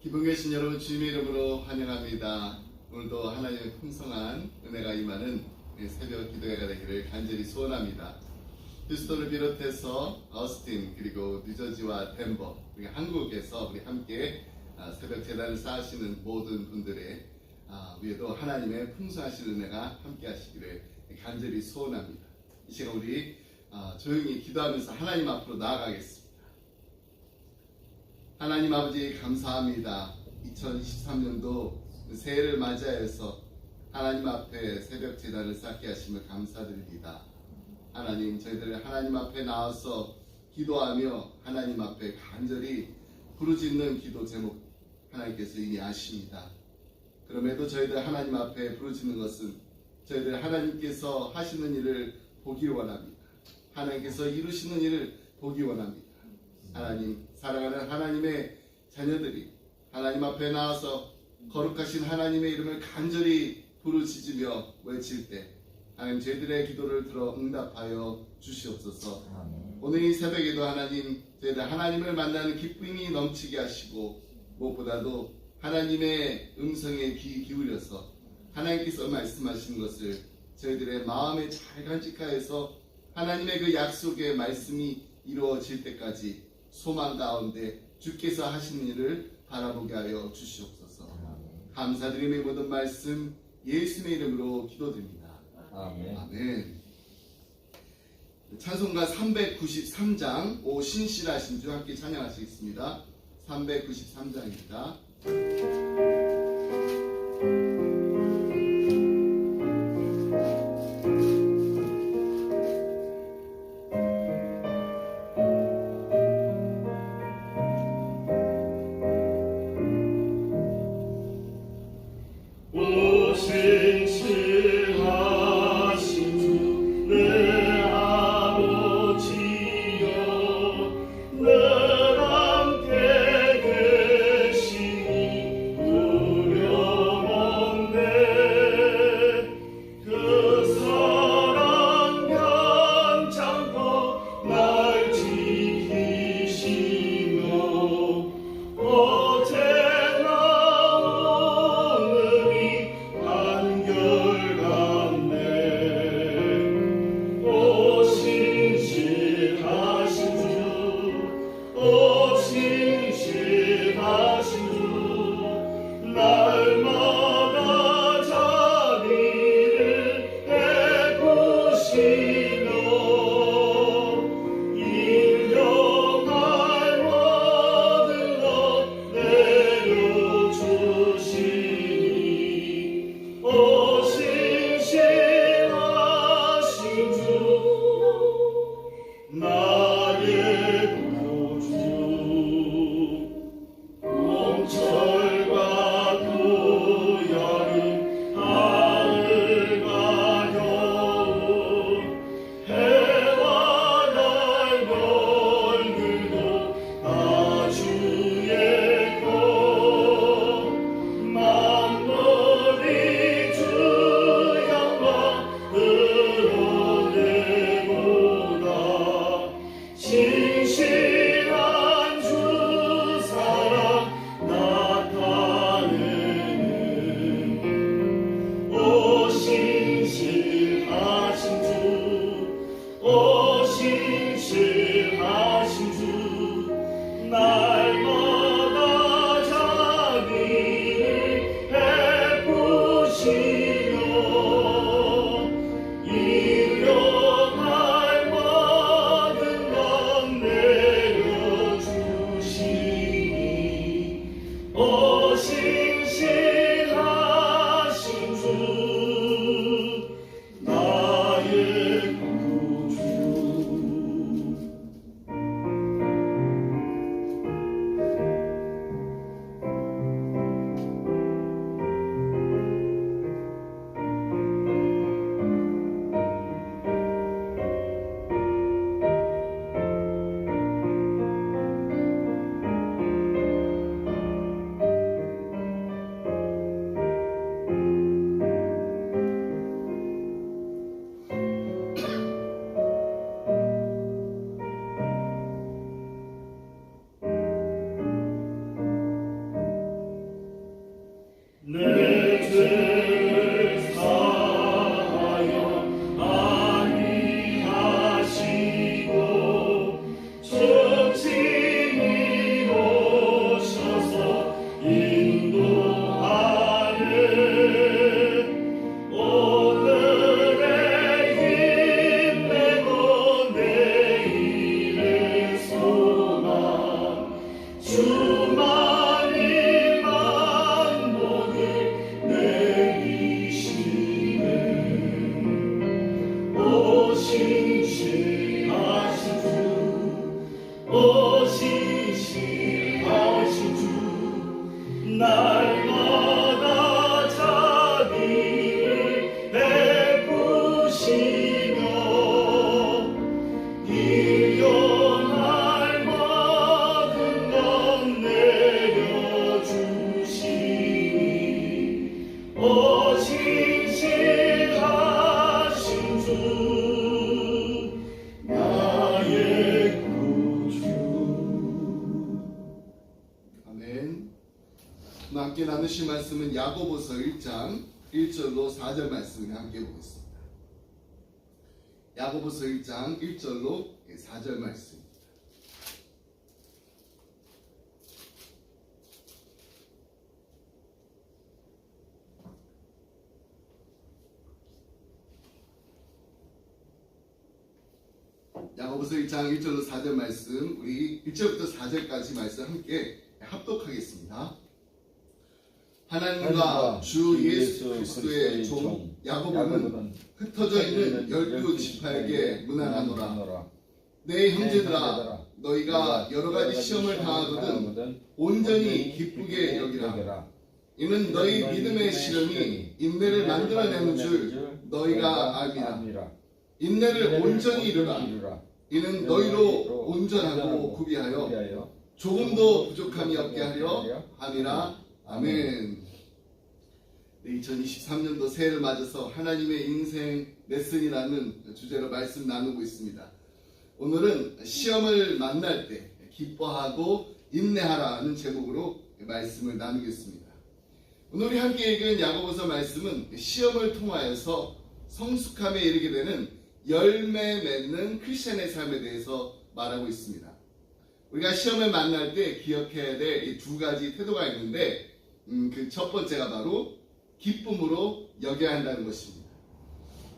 기쁜 계신 여러분 주님의 이름으로 환영합니다. 오늘도 하나님의 풍성한 은혜가 임하는 새벽 기도회가 되기를 간절히 소원합니다. 휴스턴을 비롯해서 어스틴 그리고 뉴저지와 덴버 그리고 한국에서 우리 함께 새벽 제단을 쌓으시는 모든 분들의 위에도 하나님의 풍성하신 은혜가 함께 하시기를 간절히 소원합니다. 이 시간 우리 조용히 기도하면서 하나님 앞으로 나아가겠습니다. 하나님 아버지 감사합니다. 2023년도 새해를 맞이하여서 하나님 앞에 새벽 제단을 쌓게 하심을 감사드립니다. 하나님, 저희들 하나님 앞에 나와서 기도하며 하나님 앞에 간절히 부르짖는 기도 제목 하나님께서 이미 아십니다. 그럼에도 저희들 하나님 앞에 부르짖는 것은 저희들 하나님께서 하시는 일을 보기 원합니다. 하나님께서 이루시는 일을 보기 원합니다. 하나님, 사랑하는 하나님의 자녀들이 하나님 앞에 나와서 거룩하신 하나님의 이름을 간절히 부르짖으며 외칠 때 하나님 저희들의 기도를 들어 응답하여 주시옵소서. 오늘 이 새벽에도 하나님 저희들 하나님을 만나는 기쁨이 넘치게 하시고 무엇보다도 하나님의 음성에 귀 기울여서 하나님께서 말씀하시는 것을 저희들의 마음에 잘 간직하여서 하나님의 그 약속의 말씀이 이루어질 때까지 소망 가운데 주께서 하시는 일을 바라보게 하여 주시옵소서. 감사드림의 모든 말씀 예수님의 이름으로 기도드립니다. 아멘. 아멘. 찬송가 393장 오 신실하신 주 함께 찬양하시겠습니다. 393장입니다. 함께 나누실 말씀은 야고보서 1장 1절로 4절 말씀을 함께 보겠습니다. 야고보서 1장 1절로 4절 말씀. 야고보서 1장 1절로 4절 말씀, 우리 1절부터 4절까지 말씀 함께 합독하겠습니다. 하나님과 주 예수 그리스도의 종 야고보는 흩어져 있는 12지파에게 문안하노라. 내 형제들아, 너희가 여러가지 시험을 당하거든 온전히 기쁘게 여기라. 이는 너희 믿음의 시험이 인내를 만들어내는 줄 너희가 알미라. 인내를 온전히 이루라. 이는 너희로 온전하고 구비하여 조금도 부족함이 없게 하려 함이라. 아멘. 2023년도 새해를 맞아서 하나님의 인생 레슨이라는 주제로 말씀 나누고 있습니다. 오늘은 시험을 만날 때 기뻐하고 인내하라는 제목으로 말씀을 나누겠습니다. 오늘 우리 함께 읽은 야고보서 말씀은 시험을 통하여서 성숙함에 이르게 되는 열매 맺는 크리스천의 삶에 대해서 말하고 있습니다. 우리가 시험을 만날 때 기억해야 될 이 두 가지 태도가 있는데 그 첫 번째가 바로 기쁨으로 여겨야 한다는 것입니다.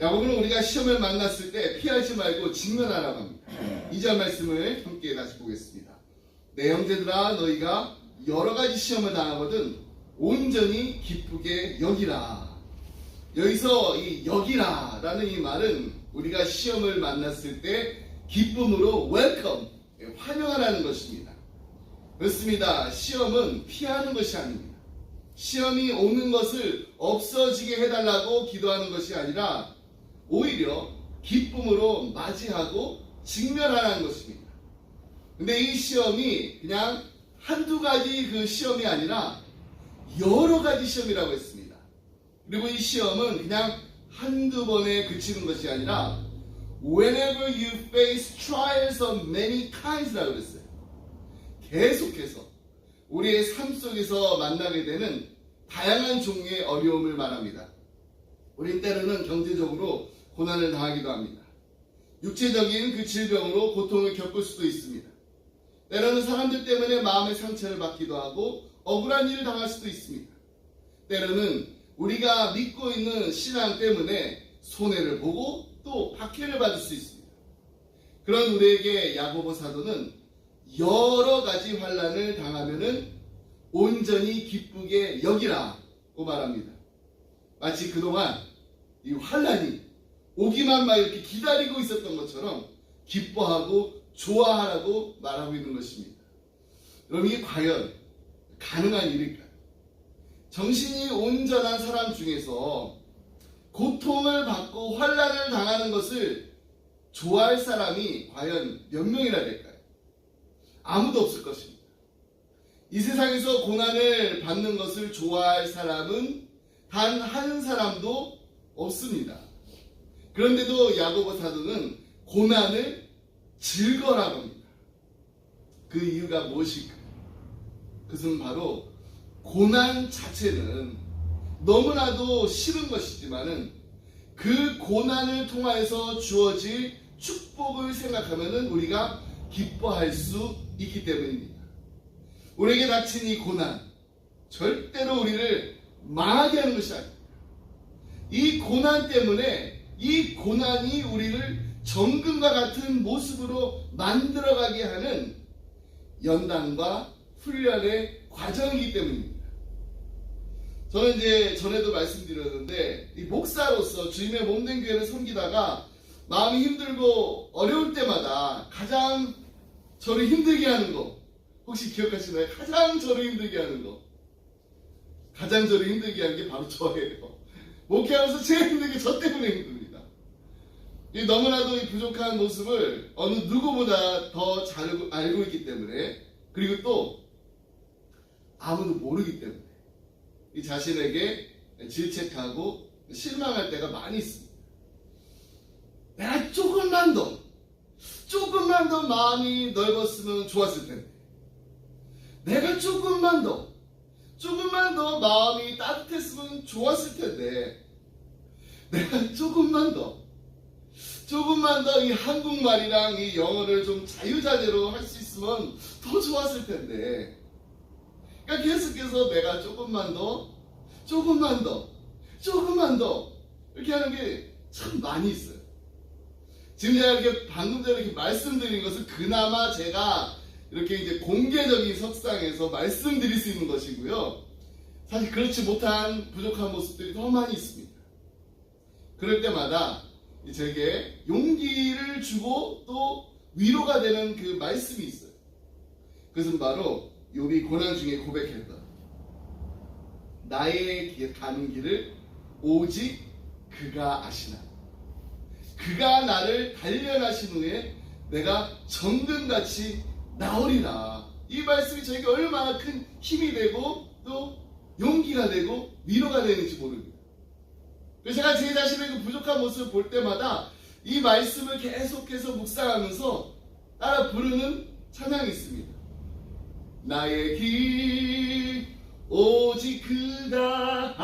야고보는 우리가 시험을 만났을 때 피하지 말고 직면하라고 합니다. 2절 말씀을 함께 다시 보겠습니다. 내 형제들아, 너희가 여러 가지 시험을 당하거든 온전히 기쁘게 여기라. 여기서 이 여기라라는 이 말은 우리가 시험을 만났을 때 기쁨으로 웰컴, 환영하라는 것입니다. 그렇습니다. 시험은 피하는 것이 아닙니다. 시험이 오는 것을 없어지게 해달라고 기도하는 것이 아니라 오히려 기쁨으로 맞이하고 직면하라는 것입니다. 근데 이 시험이 그냥 한두 가지 그 시험이 아니라 여러 가지 시험이라고 했습니다. 그리고 이 시험은 그냥 한두 번에 그치는 것이 아니라 whenever you face trials of many kinds라고 그랬어요. 계속해서 우리의 삶 속에서 만나게 되는 다양한 종류의 어려움을 말합니다. 우린 때로는 경제적으로 고난을 당하기도 합니다. 육체적인 그 질병으로 고통을 겪을 수도 있습니다. 때로는 사람들 때문에 마음의 상처를 받기도 하고 억울한 일을 당할 수도 있습니다. 때로는 우리가 믿고 있는 신앙 때문에 손해를 보고 또 박해를 받을 수 있습니다. 그런 우리에게 야고보 사도는 여러 가지 환난을 당하면은 온전히 기쁘게 여기라고 말합니다. 마치 그동안 이 환난이 오기만 막 이렇게 기다리고 있었던 것처럼 기뻐하고 좋아하라고 말하고 있는 것입니다. 여러분, 이게 과연 가능한 일일까요? 정신이 온전한 사람 중에서 고통을 받고 환난을 당하는 것을 좋아할 사람이 과연 몇 명이나 될까요? 아무도 없을 것입니다. 이 세상에서 고난을 받는 것을 좋아할 사람은 단 한 사람도 없습니다. 그런데도 야고보 사도는 고난을 즐거라고 합니다. 그 이유가 무엇일까요? 그것은 바로 고난 자체는 너무나도 싫은 것이지만은 그 고난을 통하여서 주어질 축복을 생각하면은 우리가 기뻐할 수 있기 때문입니다. 우리에게 닥친 이 고난, 절대로 우리를 망하게 하는 것이 아닙니다. 이 고난 때문에 이 고난이 우리를 정금과 같은 모습으로 만들어가게 하는 연단과 훈련의 과정이기 때문입니다. 저는 이제 전에도 말씀드렸는데 이 목사로서 주님의 몸된 교회를 섬기다가 마음이 힘들고 어려울 때마다 가장 저를 힘들게 하는 거 혹시 기억하시나요? 가장 저를 힘들게 하는 거, 가장 저를 힘들게 하는 게 바로 저예요. 목회하면서 제일 힘든 게 저 때문에 힘듭니다. 이 너무나도 이 부족한 모습을 어느 누구보다 더 잘 알고 있기 때문에, 그리고 또 아무도 모르기 때문에 이 자신에게 질책하고 실망할 때가 많이 있습니다. 내가 조금만 더 마음이 넓었으면 좋았을 텐데, 내가 조금만 더 조금만 더 마음이 따뜻했으면 좋았을 텐데 내가 조금만 더 이 한국말이랑 이 영어를 좀 자유자재로 할 수 있으면 더 좋았을 텐데. 그러니까 계속해서 내가 조금만 더 이렇게 하는 게 참 많이 있어요. 지금 제가 이렇게 방금 전에 이렇게 말씀드린 것은 그나마 제가 이렇게 이제 공개적인 석상에서 말씀드릴 수 있는 것이고요. 사실 그렇지 못한 부족한 모습들이 더 많이 있습니다. 그럴 때마다 제게 용기를 주고 또 위로가 되는 그 말씀이 있어요. 그것은 바로 욥이 고난 중에 고백했던 나의 가는 길을 오직 그가 아시나 그가 나를 단련하신 후에 내가 정금같이 나오리라. 이 말씀이 저에게 얼마나 큰 힘이 되고 또 용기가 되고 위로가 되는지 모릅니다. 그래서 제가 제 자신의 그 부족한 모습을 볼 때마다 이 말씀을 계속해서 묵상하면서 따라 부르는 찬양이 있습니다. 나의 길 오직 그가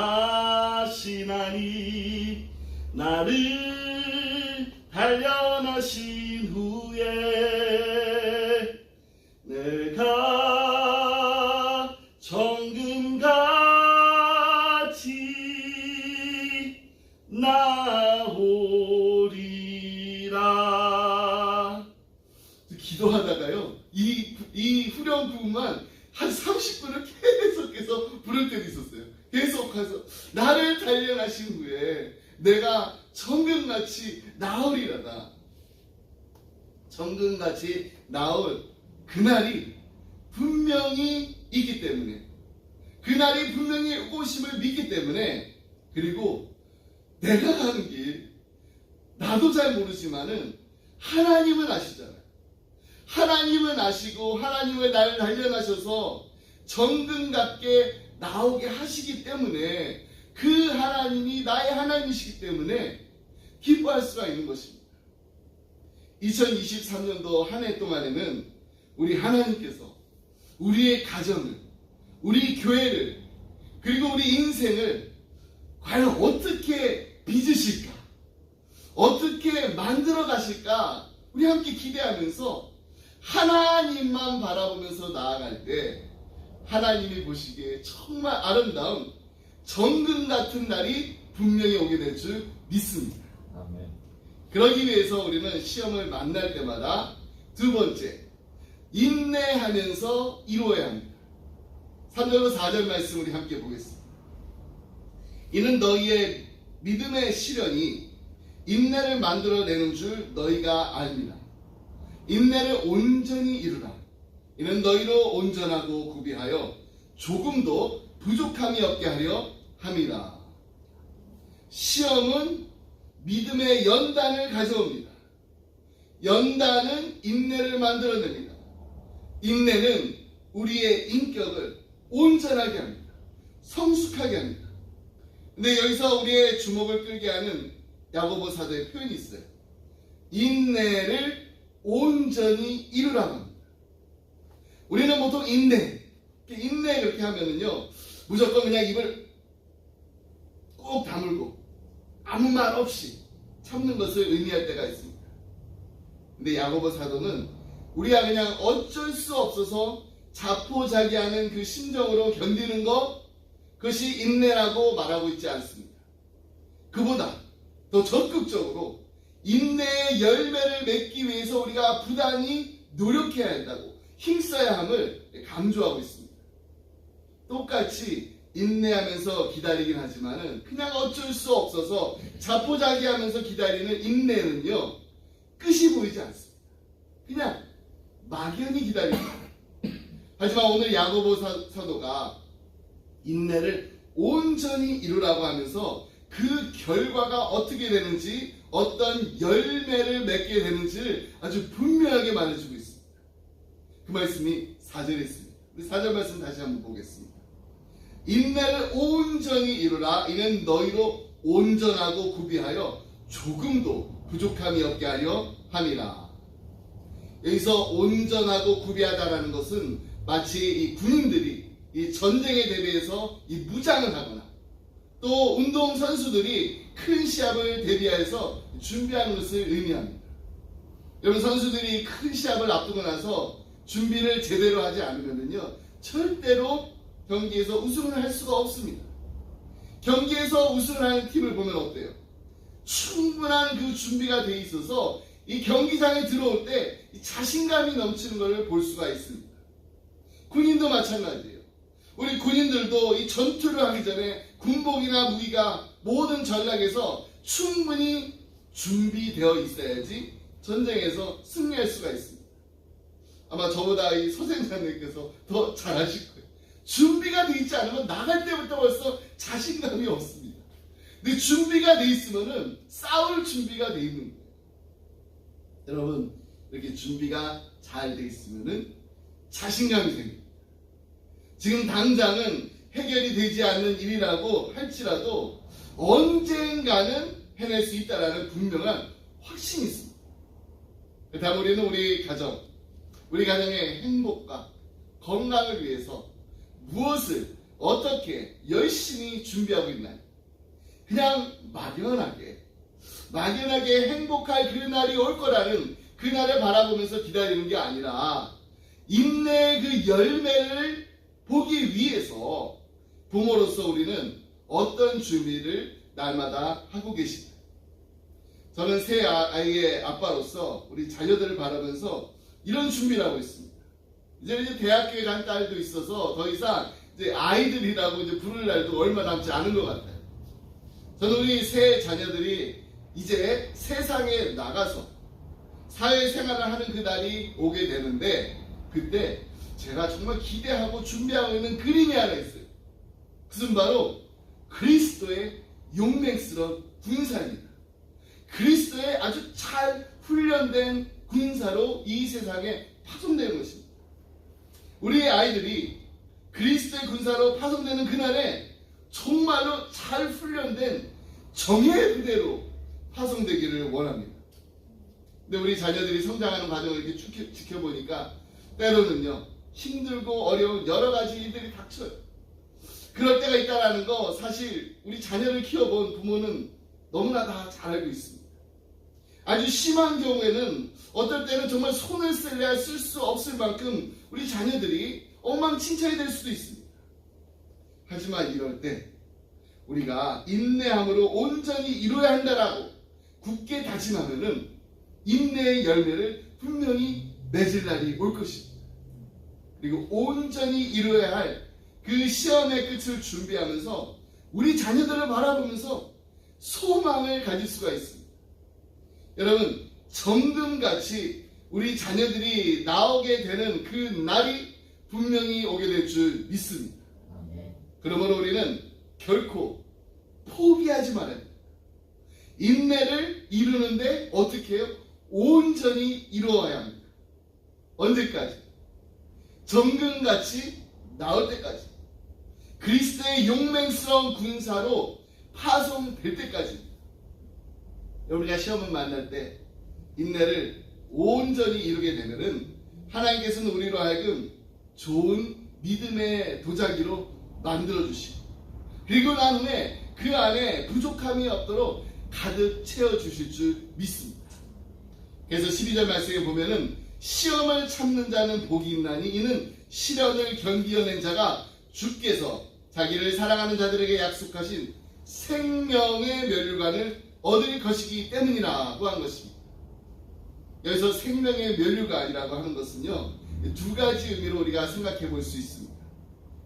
아시나니 나를 단련하신 후에 내가 정금같이 나오리라. 기도하다가요 이 후렴 부분만 한 30분을 계속해서 부를 때도 있었어요. 계속해서 나를 단련하신 후에 내가 정금같이 나오리라다. 정금같이 나올 그날이 분명히 있기 때문에, 그날이 분명히 오심을 믿기 때문에, 그리고 내가 가는 길 나도 잘 모르지만은 하나님은 아시잖아요. 하나님은 아시고 하나님은 나를 단련하셔서 정금같게 나오게 하시기 때문에, 그 하나님이 나의 하나님이시기 때문에 기뻐할 수가 있는 것입니다. 2023년도 한 해 동안에는 우리 하나님께서 우리의 가정을, 우리 교회를, 그리고 우리 인생을 과연 어떻게 빚으실까, 어떻게 만들어 가실까 우리 함께 기대하면서 하나님만 바라보면서 나아갈 때 하나님이 보시기에 정말 아름다운 정금 같은 날이 분명히 오게 될 줄 믿습니다. 아멘. 그러기 위해서 우리는 시험을 만날 때마다 두 번째, 인내하면서 이루어야 합니다. 3절로 4절 말씀 우리 함께 보겠습니다. 이는 너희의 믿음의 시련이 인내를 만들어내는 줄 너희가 압니다. 인내를 온전히 이루라. 이는 너희로 온전하고 구비하여 조금도 부족함이 없게 하려 함이라. 시험은 믿음의 연단을 가져옵니다. 연단은 인내를 만들어냅니다. 인내는 우리의 인격을 온전하게 합니다. 성숙하게 합니다. 근데 여기서 우리의 주목을 끌게 하는 야고보 사도의 표현이 있어요. 인내를 온전히 이루라고 합니다. 우리는 보통 인내 그렇게 하면은요, 무조건 그냥 입을 꼭 다물고 아무 말 없이 참는 것을 의미할 때가 있습니다. 근데 야고보 사도는 우리가 그냥 어쩔 수 없어서 자포자기하는 그 심정으로 견디는 것, 그것이 인내라고 말하고 있지 않습니다. 그보다 더 적극적으로 인내의 열매를 맺기 위해서 우리가 부단히 노력해야 한다고, 힘써야 함을 강조하고 있습니다. 똑같이 인내하면서 기다리긴 하지만은 그냥 어쩔 수 없어서 자포자기하면서 기다리는 인내는요, 끝이 보이지 않습니다. 그냥 막연히 기다립니다. 하지만 오늘 야고보 사도가 인내를 온전히 이루라고 하면서 그 결과가 어떻게 되는지, 어떤 열매를 맺게 되는지를 아주 분명하게 말해주고 있습니다. 그 말씀이 4절에 있습니다. 4절 말씀 다시 한번 보겠습니다. 인내를 온전히 이루라. 이는 너희로 온전하고 구비하여 조금도 부족함이 없게 하려 함이라. 여기서 온전하고 구비하다라는 것은 마치 이 군인들이 이 전쟁에 대비해서 이 무장을 하거나 또 운동 선수들이 큰 시합을 대비해서 준비하는 것을 의미합니다. 여러분, 선수들이 큰 시합을 앞두고 나서 준비를 제대로 하지 않으면요 절대로 경기에서 우승을 할 수가 없습니다. 경기에서 우승을 하는 팀을 보면 어때요? 충분한 그 준비가 돼 있어서 이 경기장에 들어올 때 자신감이 넘치는 것을 볼 수가 있습니다. 군인도 마찬가지예요. 우리 군인들도 이 전투를 하기 전에 군복이나 무기가 모든 전략에서 충분히 준비되어 있어야지 전쟁에서 승리할 수가 있습니다. 아마 저보다 이 서생장님께서 더 잘하실 거예요. 준비가 돼 있지 않으면 나갈 때부터 벌써 자신감이 없습니다. 근데 준비가 돼 있으면은 싸울 준비가 돼 있는 거예요. 여러분, 이렇게 준비가 잘 돼 있으면은 자신감이 생깁니다. 지금 당장은 해결이 되지 않는 일이라고 할지라도 언젠가는 해낼 수 있다라는 분명한 확신이 있습니다. 다음 우리는 우리 가정의 행복과 건강을 위해서 무엇을 어떻게 열심히 준비하고 있나요? 그냥 막연하게 행복할 그 날이 올 거라는 그 날을 바라보면서 기다리는 게 아니라 인내의 그 열매를 보기 위해서 부모로서 우리는 어떤 준비를 날마다 하고 계십니다. 저는 새 아이의 아빠로서 우리 자녀들을 바라면서 이런 준비를 하고 있습니다. 이제 대학교에 간 딸도 있어서 더 이상 이제 아이들이라고 이제 부를 날도 얼마 남지 않은 것 같아요. 저는 우리 새 자녀들이 이제 세상에 나가서 사회생활을 하는 그 날이 오게 되는데, 그때 제가 정말 기대하고 준비하고 있는 그림이 하나 있어요. 그것은 바로 그리스도의 용맹스러운 군사입니다. 그리스도의 아주 잘 훈련된 군사로 이 세상에 파송되는 것입니다. 우리의 아이들이 그리스도의 군사로 파송되는 그날에 정말로 잘 훈련된 정예의 부대로 파송되기를 원합니다. 근데 우리 자녀들이 성장하는 과정을 이렇게 쭉 지켜보니까 때로는요 힘들고 어려운 여러 가지 일들이 닥쳐요. 그럴 때가 있다라는 거 사실 우리 자녀를 키워본 부모는 너무나 다 잘 알고 있습니다. 아주 심한 경우에는 어떨 때는 정말 손을 쓸래야 쓸 수 없을 만큼 우리 자녀들이 엉망진창이 될 수도 있습니다. 하지만 이럴 때 우리가 인내함으로 온전히 이루어야 한다라고 굳게 다짐하면은 인내의 열매를 분명히 맺을 날이 올 것입니다. 그리고 온전히 이루어야 할 그 시험의 끝을 준비하면서 우리 자녀들을 바라보면서 소망을 가질 수가 있습니다. 여러분, 정금같이 우리 자녀들이 나오게 되는 그 날이 분명히 오게 될 줄 믿습니다. 그러므로 우리는 결코 포기하지 말아야 합니다. 인내를 이루는데 어떻게 해요? 온전히 이루어야 합니다. 언제까지? 정금같이 나올 때까지. 그리스도의 용맹스러운 군사로 파송될 때까지. 우리가 시험을 만날 때 인내를 온전히 이루게 되면은 하나님께서는 우리로 하여금 좋은 믿음의 도자기로 만들어 주시고, 그리고 난 후에 그 안에 부족함이 없도록 가득 채워 주실 줄 믿습니다. 그래서 12절 말씀에 보면은 시험을 참는 자는 복이 있나니 이는 시련을 견디어낸 자가 주께서 자기를 사랑하는 자들에게 약속하신 생명의 면류관을 얻을 것이기 때문이라고 한 것입니다. 여기서 생명의 면류관이라고 하는 것은요 두 가지 의미로 우리가 생각해 볼 수 있습니다.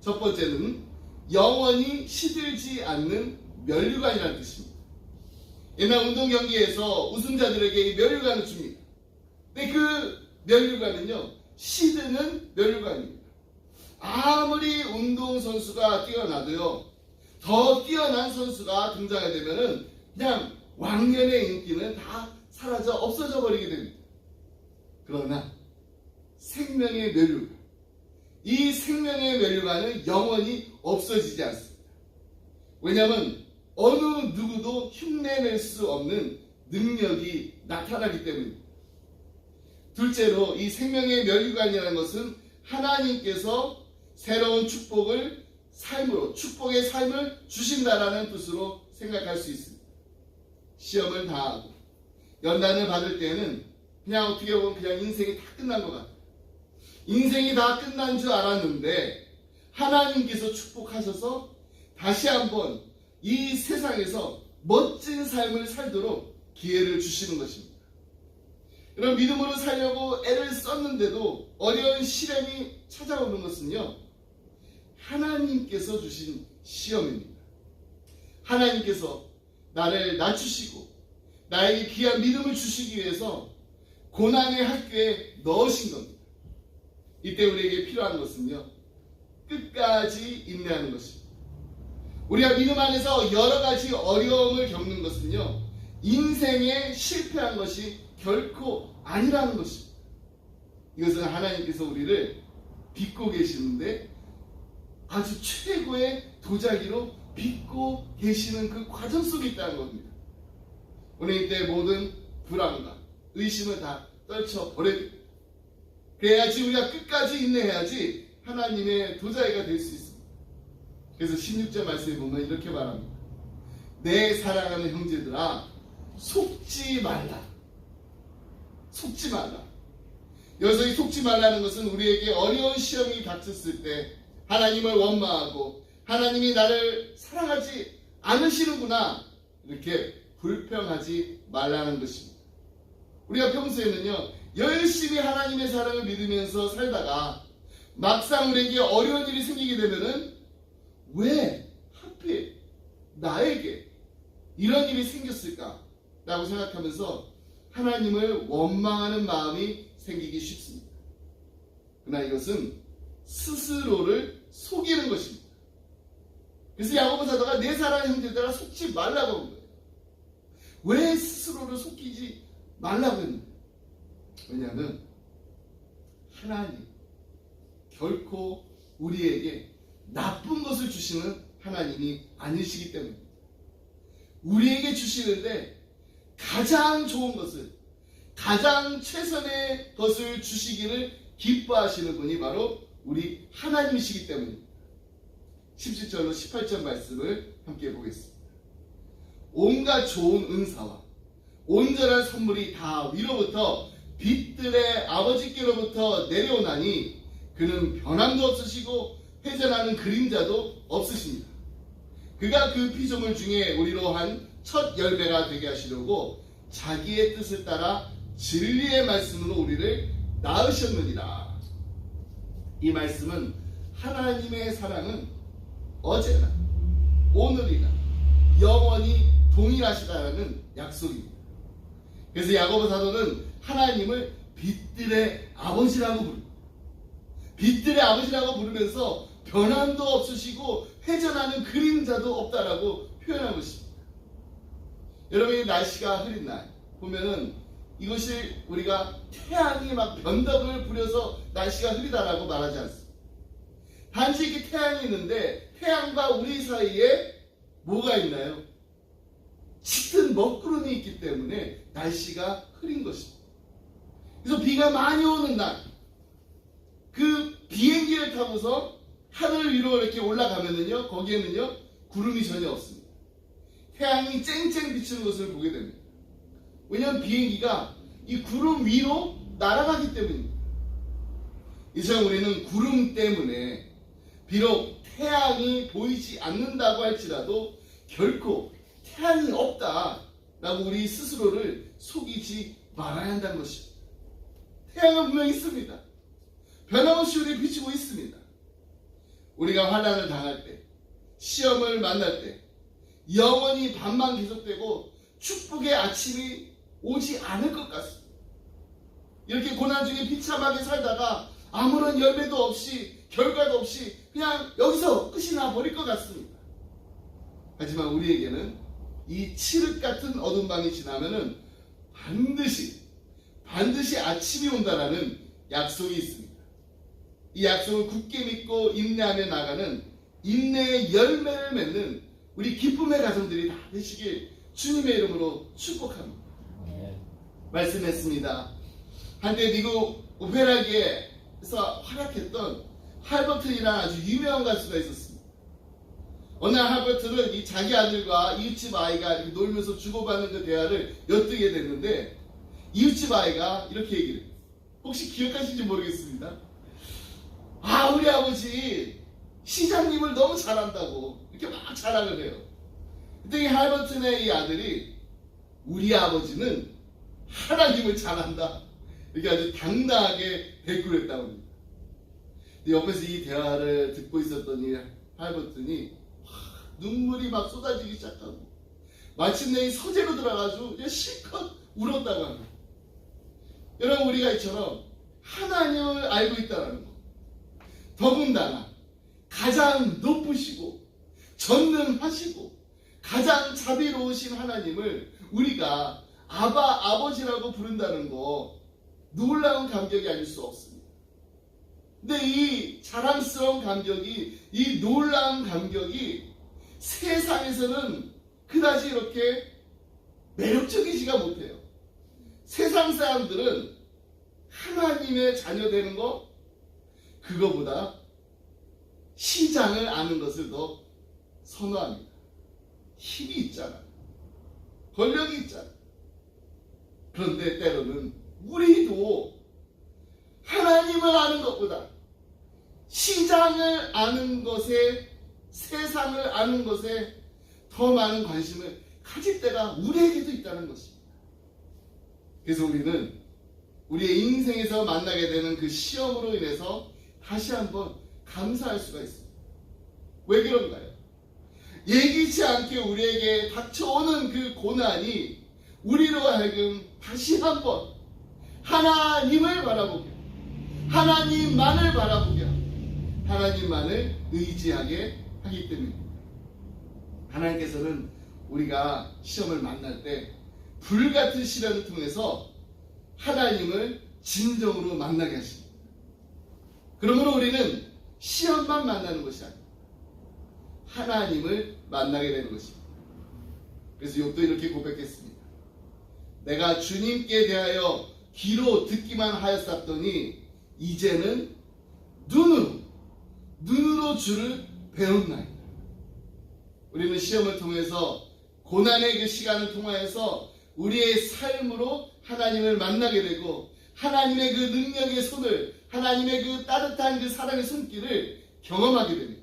첫 번째는 영원히 시들지 않는 면류관이라는 뜻입니다. 옛날 운동 경기에서 우승자들에게 이 면류관을 줍니다. 근데 그 면류관은요 시드는 면류관입니다. 아무리 운동선수가 뛰어나도요 더 뛰어난 선수가 등장하게 되면은 그냥 왕년의 인기는 다 사라져 없어져 버리게 됩니다. 그러나 생명의 면류관, 이 생명의 면류관은 영원히 없어지지 않습니다. 왜냐하면 어느 누구도 흉내낼 수 없는 능력이 나타나기 때문입니다. 둘째로 이 생명의 면류관이라는 것은 하나님께서 새로운 축복을 삶으로, 축복의 삶을 주신다라는 뜻으로 생각할 수 있습니다. 시험을 당하고 연단을 받을 때는 그냥 어떻게 보면 그냥 인생이 다 끝난 것 같아요. 인생이 다 끝난 줄 알았는데 하나님께서 축복하셔서 다시 한번 이 세상에서 멋진 삶을 살도록 기회를 주시는 것입니다. 이런 믿음으로 살려고 애를 썼는데도 어려운 시련이 찾아오는 것은요, 하나님께서 주신 시험입니다. 하나님께서 나를 낮추시고 나에게 귀한 믿음을 주시기 위해서 고난의 학교에 넣으신 겁니다. 이때 우리에게 필요한 것은요, 끝까지 인내하는 것입니다. 우리가 믿음 안에서 여러 가지 어려움을 겪는 것은요, 인생에 실패한 것이 결코 아니라는 것입니다. 이것은 하나님께서 우리를 빚고 계시는데 아주 최고의 도자기로 빚고 계시는 그 과정 속에 있다는 겁니다. 오늘 이때 모든 불안과 의심을 다 떨쳐버려야 됩니다. 그래야지 우리가 끝까지 인내해야지 하나님의 도자기가 될 수 있습니다. 그래서 16절 말씀에 보면 이렇게 말합니다. 내 사랑하는 형제들아, 속지 말라. 속지 말라. 여기서 이 속지 말라는 것은 우리에게 어려운 시험이 닥쳤을 때 하나님을 원망하고 하나님이 나를 사랑하지 않으시는구나, 이렇게 불평하지 말라는 것입니다. 우리가 평소에는요, 열심히 하나님의 사랑을 믿으면서 살다가 막상 우리에게 어려운 일이 생기게 되면은 왜 하필 나에게 이런 일이 생겼을까? 라고 생각하면서 하나님을 원망하는 마음이 생기기 쉽습니다. 그러나 이것은 스스로를 속이는 것입니다. 그래서 야고보 사도가 내 사랑하는 형제들아 속지 말라고 한 거예요. 왜 스스로를 속이지 말라고 했는데? 왜냐하면 하나님 결코 우리에게 나쁜 것을 주시는 하나님이 아니시기 때문입니다. 우리에게 주시는데 가장 좋은 것을, 가장 최선의 것을 주시기를 기뻐하시는 분이 바로 우리 하나님이시기 때문입니다. 17절로 18절 말씀을 함께 보겠습니다. 온갖 좋은 은사와 온전한 선물이 다 위로부터 빛들의 아버지께로부터 내려오나니 그는 변함도 없으시고 회전하는 그림자도 없으십니다. 그가 그 피조물 중에 우리로 한 첫 열매가 되게 하시려고 자기의 뜻을 따라 진리의 말씀으로 우리를 낳으셨느니라. 이 말씀은 하나님의 사랑은 어제나 오늘이나 영원히 동일하시다라는 약속입니다. 그래서 야고보 사도는 하나님을 빛들의 아버지라고 부릅니다. 빛들의 아버지라고 부르면서 변함도 없으시고 회전하는 그림자도 없다라고 표현한 것입니다. 여러분이 날씨가 흐린 날 보면은 이것이 우리가 태양이 막 변덕을 부려서 날씨가 흐리다라고 말하지 않습니다. 단지 이렇게 태양이 있는데 태양과 우리 사이에 뭐가 있나요? 짙은 먹구름이 있기 때문에 날씨가 흐린 것입니다. 그래서 비가 많이 오는 날, 그 비행기를 타고서 하늘 위로 이렇게 올라가면은요, 거기에는요 구름이 전혀 없습니다. 태양이 쨍쨍 비치는 것을 보게 됩니다. 왜냐하면 비행기가 이 구름 위로 날아가기 때문입니다. 이처럼 우리는 구름 때문에 비록 태양이 보이지 않는다고 할지라도 결코 태양이 없다라고 우리 스스로를 속이지 말아야 한다는 것입니다. 태양은 분명히 있습니다. 변함없이 우리를 비추고 있습니다. 우리가 환난을 당할 때, 시험을 만날 때 영원히 밤만 계속되고 축복의 아침이 오지 않을 것 같습니다. 이렇게 고난 중에 비참하게 살다가 아무런 열매도 없이 결과도 없이 그냥 여기서 끝이 나버릴 것 같습니다. 하지만 우리에게는 이 칠흑 같은 어둠 방이 지나면은 반드시 아침이 온다라는 약속이 있습니다. 이 약속을 굳게 믿고 인내하며 나가는 인내의 열매를 맺는 우리 기쁨의 가정들이 다 되시길 주님의 이름으로 축복합니다. 말씀했습니다. 한때 미국 오페라계에서 활약했던 할버튼이라는 아주 유명한 가수가 있었습니다. 어느 날 할버튼은 이 자기 아들과 이웃집 아이가 이렇게 놀면서 주고받는 그 대화를 엿듣게 됐는데, 이웃집 아이가 이렇게 얘기를 해요. 혹시 기억하실지 모르겠습니다. 아, 우리 아버지 시장님을 너무 잘한다고 이렇게 막 자랑을 해요. 그때 이 할버튼의 이 아들이 우리 아버지는 하나님을 잘한다 이렇게 아주 당당하게 대꾸했다고 합니다. 옆에서 이 대화를 듣고 있었던 이 할버튼이 눈물이 막 쏟아지기 시작하고 마침내 이 서재로 들어가서 그냥 실컷 울었다고 합니다. 여러분, 우리가 이처럼 하나님을 알고 있다는 것, 더군다나 가장 높으시고 전능하시고 가장 자비로우신 하나님을 우리가 아버지라고 부른다는 거, 놀라운 감격이 아닐 수 없습니다. 근데 이 자랑스러운 감격이, 이 놀라운 감격이 세상에서는 그다지 이렇게 매력적이지가 못해요. 세상 사람들은 하나님의 자녀 되는 거, 그거보다 시장을 아는 것을 더 선호합니다. 힘이 있잖아, 권력이 있잖아. 그런데 때로는 우리도 하나님을 아는 것보다 시장을 아는 것에, 세상을 아는 것에 더 많은 관심을 가질 때가 우리에게도 있다는 것입니다. 그래서 우리는 우리의 인생에서 만나게 되는 그 시험으로 인해서 다시 한번 감사할 수가 있습니다. 왜 그런가요? 예기치 않게 우리에게 닥쳐오는 그 고난이 우리로 하여금 다시 한번 하나님을 바라보게, 하나님만을 바라보게, 하나님만을 의지하게 하기 때문입니다. 하나님께서는 우리가 시험을 만날 때 불같은 시련을 통해서 하나님을 진정으로 만나게 하십니다. 그러므로 우리는 시험만 만나는 것이 아니라 하나님을 만나게 되는 것입니다. 그래서 욥도 이렇게 고백했습니다. 내가 주님께 대하여 귀로 듣기만 하였었더니 이제는 눈으로 주를 배웠나이다. 우리는 시험을 통해서, 고난의 그 시간을 통하여서 우리의 삶으로 하나님을 만나게 되고, 하나님의 그 능력의 손을, 하나님의 그 따뜻한 그 사랑의 손길을 경험하게 됩니다.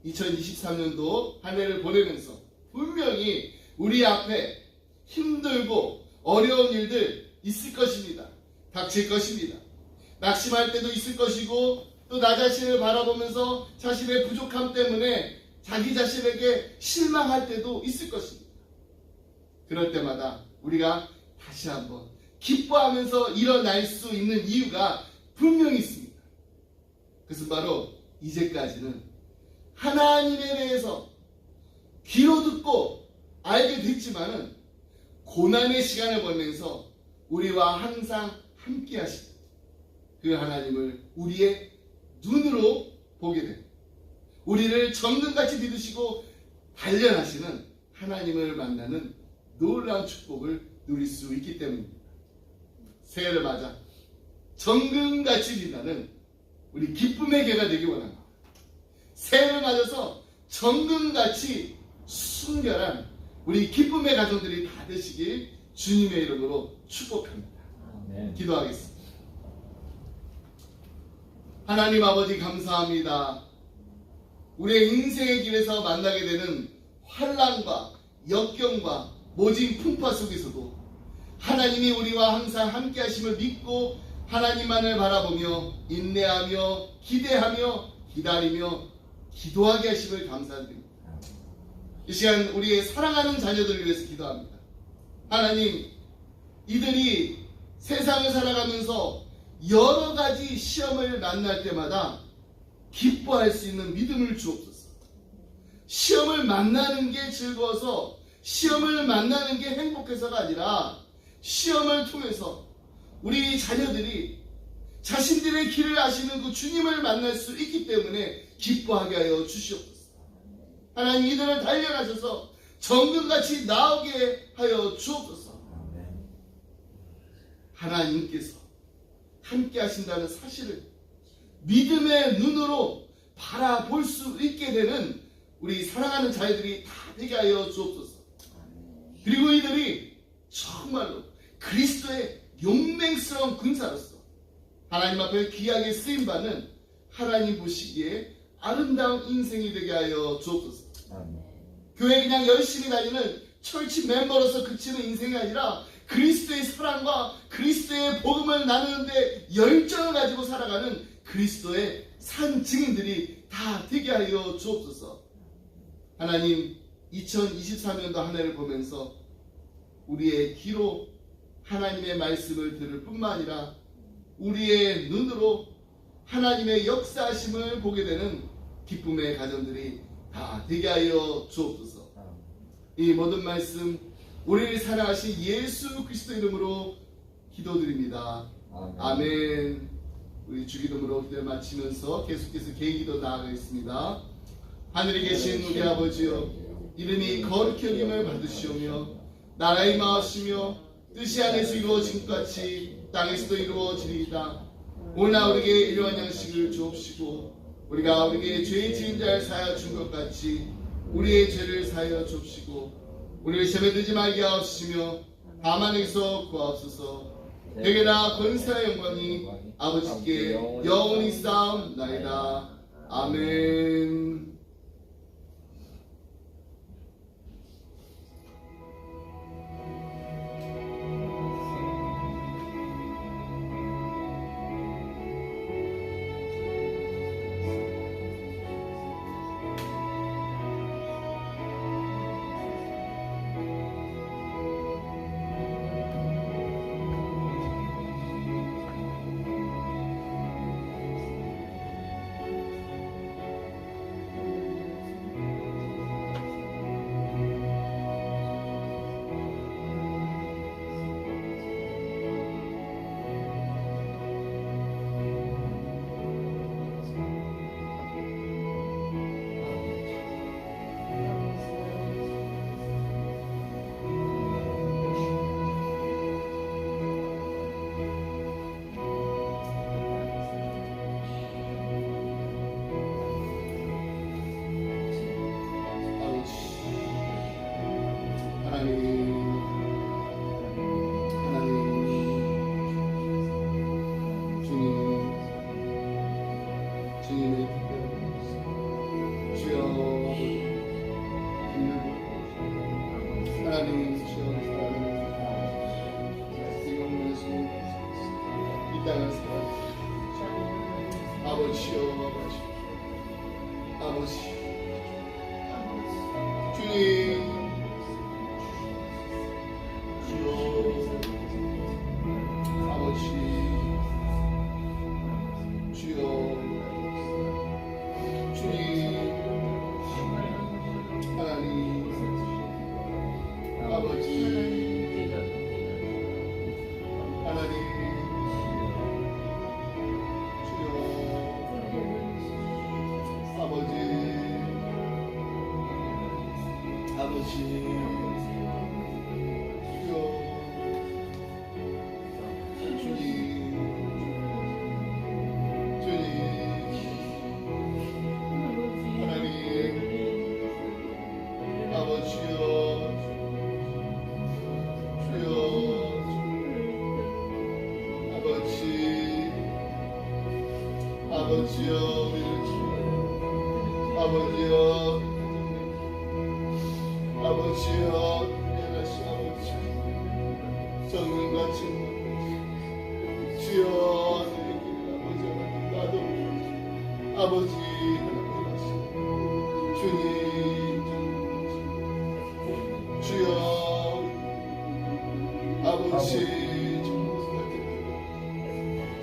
2023년도 한 해를 보내면서 분명히 우리 앞에 힘들고 어려운 일들 있을 것입니다. 닥칠 것입니다. 낙심할 때도 있을 것이고, 또 나 자신을 바라보면서 자신의 부족함 때문에 자기 자신에게 실망할 때도 있을 것입니다. 그럴 때마다 우리가 다시 한번 기뻐하면서 일어날 수 있는 이유가 분명히 있습니다. 그것은 바로 이제까지는 하나님에 대해서 귀로 듣고 알게 됐지만은 고난의 시간을 보내면서 우리와 항상 함께 하시는 그 하나님을 우리의 눈으로 보게 됩니다. 우리를 정금같이 믿으시고 단련하시는 하나님을 만나는 놀라운 축복을 누릴 수 있기 때문입니다. 새해를 맞아 정금같이 빛나는 우리 기쁨의 개가 되기 원합니다. 새해를 맞아서 정금같이 순결한 우리 기쁨의 가정들이 다 되시길 주님의 이름으로 축복합니다. 기도하겠습니다. 하나님 아버지, 감사합니다. 우리의 인생의 길에서 만나게 되는 환난과 역경과 모진 풍파 속에서도 하나님이 우리와 항상 함께 하심을 믿고 하나님만을 바라보며 인내하며 기대하며 기다리며 기도하게 하심을 감사드립니다. 이 시간 우리의 사랑하는 자녀들을 위해서 기도합니다. 하나님, 이들이 세상을 살아가면서 여러 가지 시험을 만날 때마다 기뻐할 수 있는 믿음을 주옵소서. 시험을 만나는 게 즐거워서, 시험을 만나는 게 행복해서가 아니라 시험을 통해서 우리 자녀들이 자신들의 길을 아시는 그 주님을 만날 수 있기 때문에 기뻐하게 하여 주시옵소서. 하나님, 이들을 단련하셔서 정금같이 나오게 하여 주옵소서. 하나님께서 함께 하신다는 사실을 믿음의 눈으로 바라볼 수 있게 되는 우리 사랑하는 자녀들이 다 되게 하여 주옵소서. 그리고 이들이 정말로 그리스도의 용맹스러운 군사로서 하나님 앞에 귀하게 쓰임받는 하나님 보시기에 아름다운 인생이 되게 하여 주옵소서. 교회 그냥 열심히 다니는 철치 멤버로서 그치는 인생이 아니라 그리스도의 사랑과 그리스도의 복음을 나누는데 열정을 가지고 살아가는 그리스도의 산 증인들이 다 되게 하여 주옵소서. 하나님, 2023년도 한 해를 보면서 우리의 귀로 하나님의 말씀을 들을 뿐만 아니라 우리의 눈으로 하나님의 역사하심을 보게 되는 기쁨의 가정들이 다 되게 하여 주옵소서. 이 모든 말씀 우리를 사랑하신 예수 그리스도 이름으로 기도드립니다. 아멘. 우리 주기도문으로 기도를 마치면서 계속해서 개인기도 나아가겠습니다. 하늘에 계신 우리 아버지여, 이름이 거룩히 여김을 받으시오며 나라의 마하시며 뜻이 하늘에서 이루어진 것 같이 땅에서도 이루어지리이다. 오늘 우리에게 일용할 양식을 주옵시고 우리가 우리에게 죄 지은 자를 사하여 준 것 같이 우리의 죄를 사하여 주옵시고 우리를 시험에 들지 말게 하옵시며 다만 에게서 구하옵소서. 대개나 권세와 영광이 아버지께 영원히 쌓옵나이다. 아멘.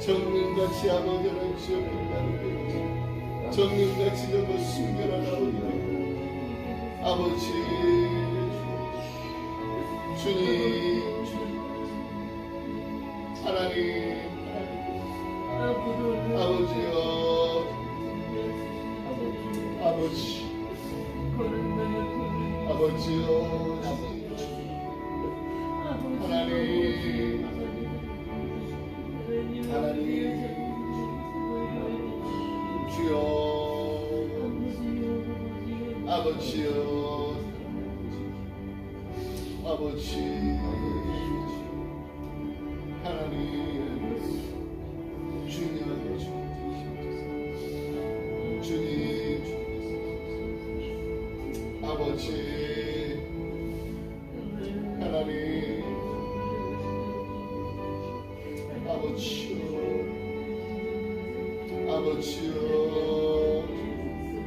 정님같이 아버지를 지어내라고 정님같이 너무 순결하라고 아버지 주님 하나님 아버지여 아버지여 하나님 주여 아버지여 아버지 하나님 주님 아버지 하나님 아버지여 아버지여 아버지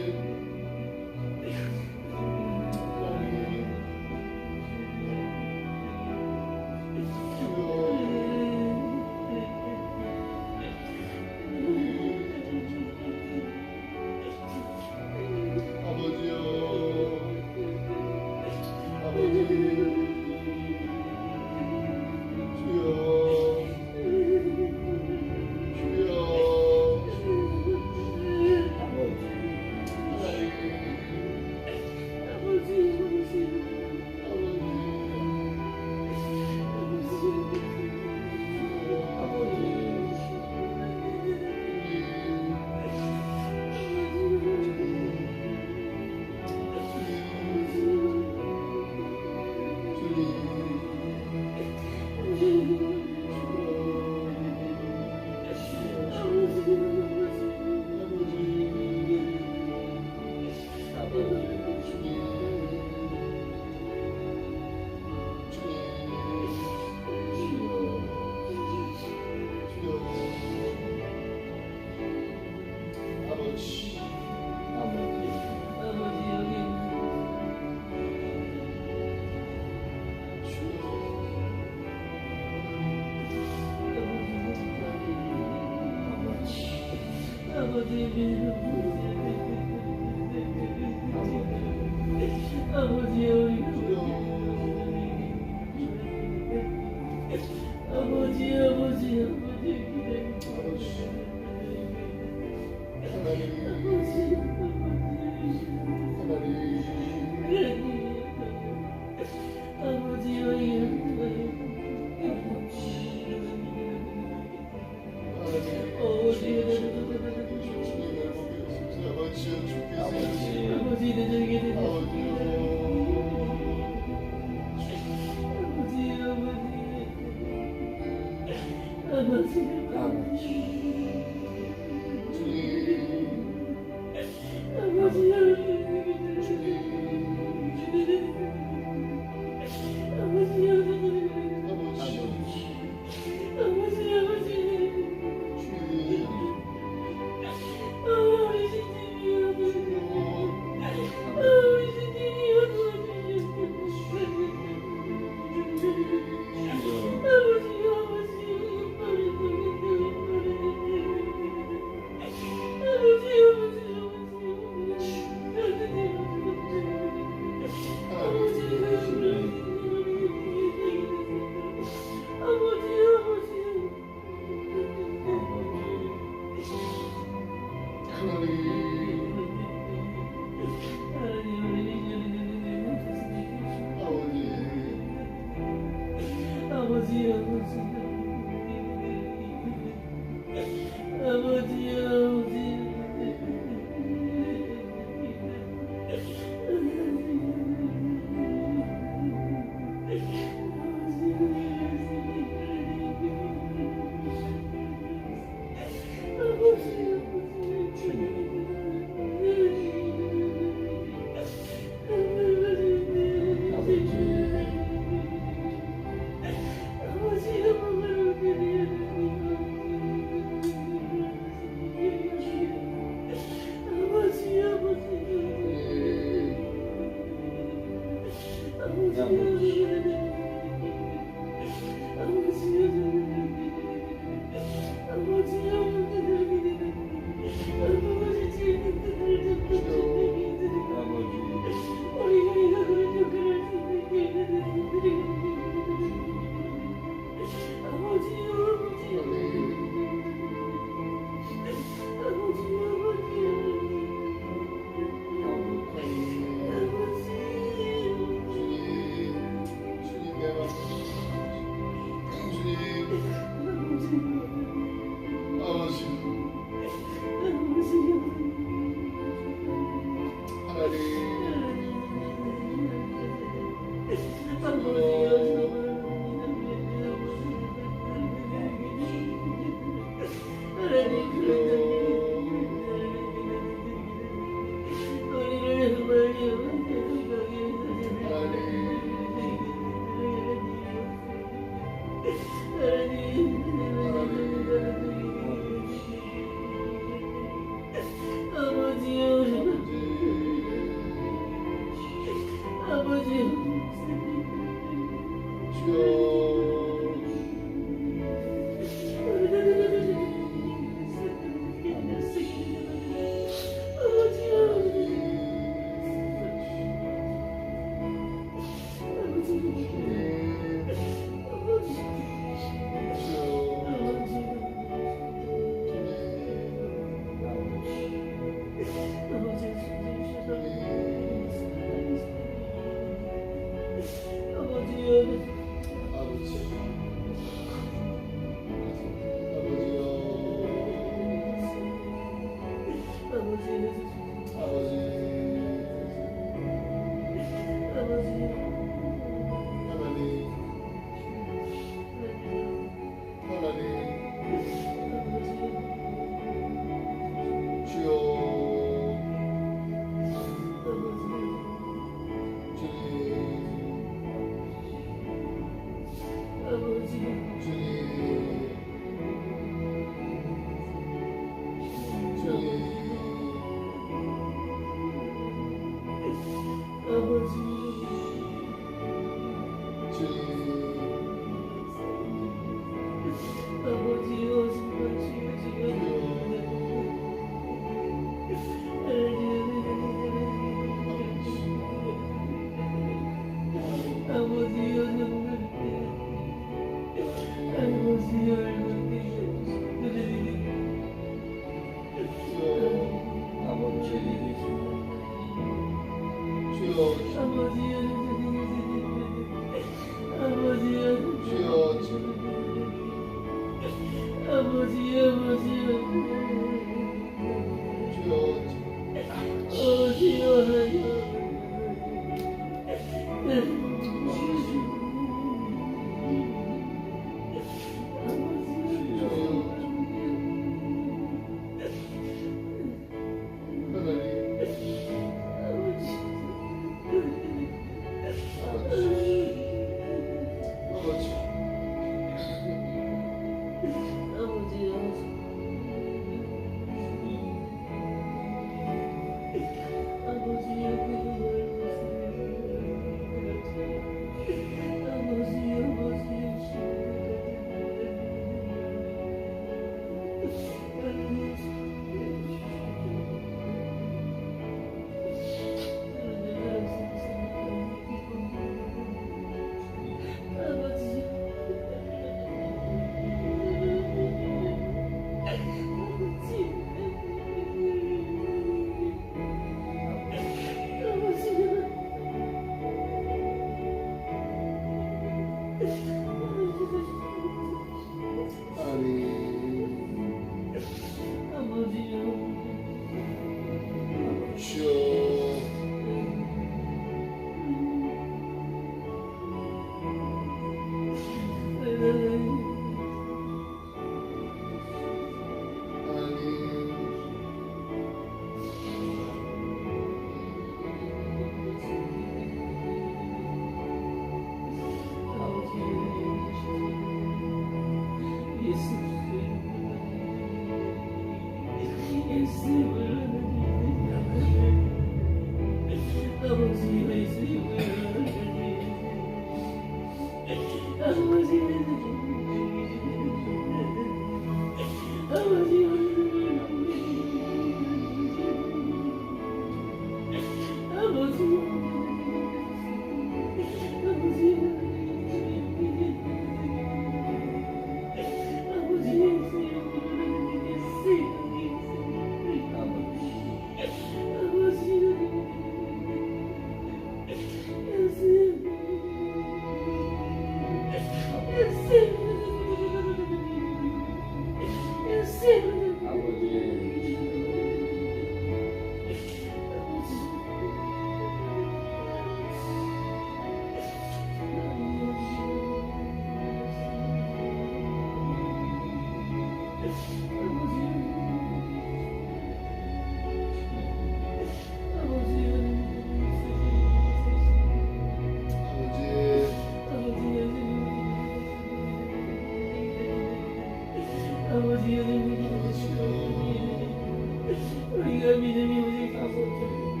우리가 믿음이 오직 아버지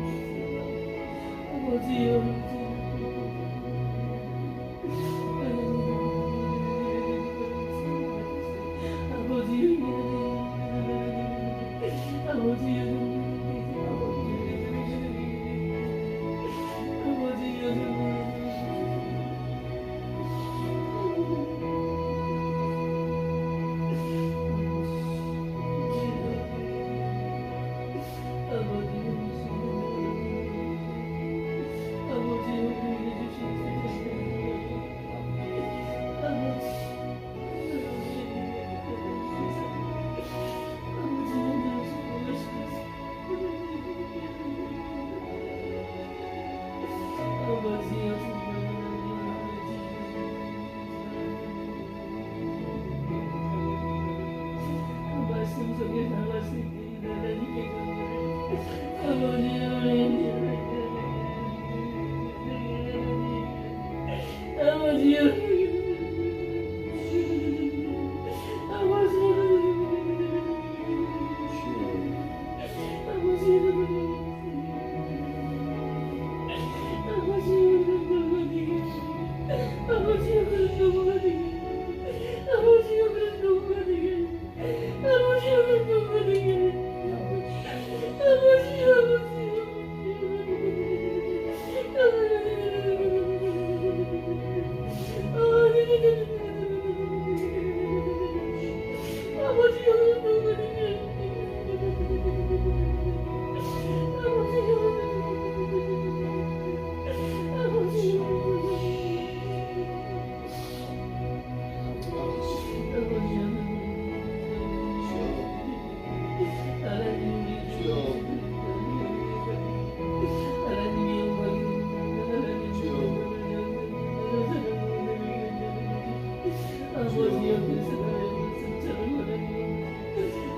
말씀 속에 나갈 수 있게 하나님께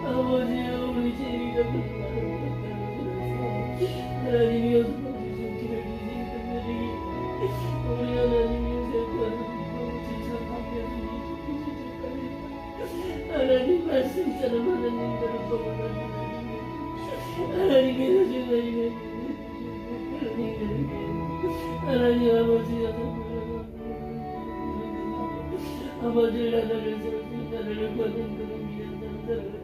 아버지여 우리 제리가 하나님이여 도와주신 길을 주신 우리 하나님이여 세포하는 지창하게 하시니 하나님 말씀처럼 하나님대로 보고는 하나님께서 주시는 하나님 아버지여 아버지 나라를 세우신 나라를 받은 그런 미련한 사람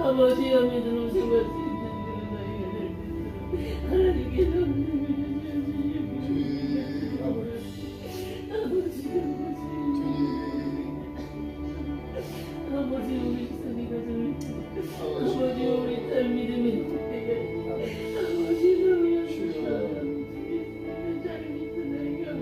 아버지여 믿음으로 생활할 수 있는 그런 나이가 될 하나님께서 아버지 우리 선이가 아버지 우리 딸 믿음이 어떻게 아버지 너무 잘 믿는 아이가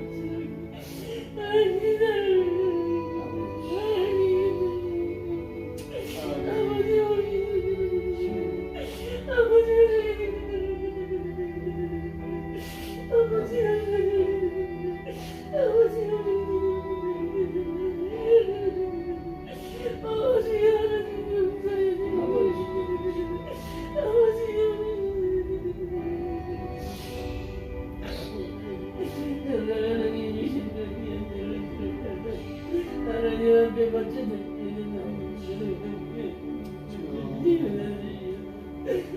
하나님한테 바쳐드리는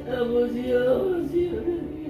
아버지요 아버지요